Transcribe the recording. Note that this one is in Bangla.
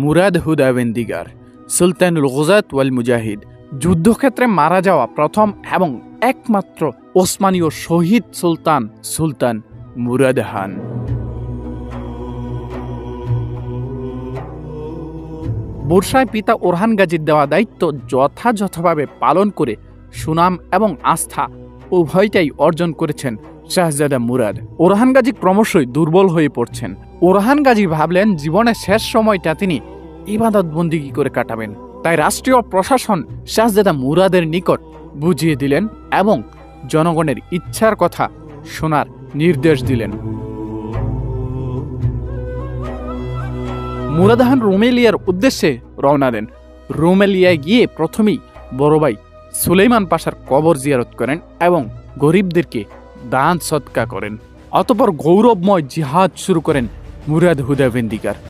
মুরাদ হুদাভেন্দিগার, সুলতানুল গুজাত ওয়াল মুজাহিদ, যুদ্ধক্ষেত্রে মারা যাওয়া প্রথম এবং একমাত্র ওসমানীয় শহীদ সুলতান মুরাদ খান। বুরসায় পিতা ওরহান গাজীর দেওয়া দায়িত্ব যথাযথভাবে পালন করে সুনাম এবং আস্থা উভয়টাই অর্জন করেছেন শাহজাদা মুরাদ। ওরহান গাজী ক্রমশই দুর্বল হয়ে পড়ছেন। ওরহান গাজী ভাবলেন জীবনের শেষ সময়টা তিনি ইবাদত বন্দিগি করে কাটাবেন। তাই রাষ্ট্রীয় প্রশাসন শাহজাদা মুরাদের নিকট বুঝিয়ে দিলেন এবং জনগণের ইচ্ছার কথা শোনার নির্দেশ দিলেন। মুরাদ খান রুমেলিয়ার উদ্দেশ্যে রওনা দেন। রুমেলিয়ায় গিয়ে প্রথমেই বড় ভাই সুলেইমান পাশার কবর জিয়ারত করেন এবং গরিবদেরকে দান সদকা করেন। অতঃপর গৌরবময় জিহাদ শুরু করেন মুরাদ হুদাভেন্দিগার।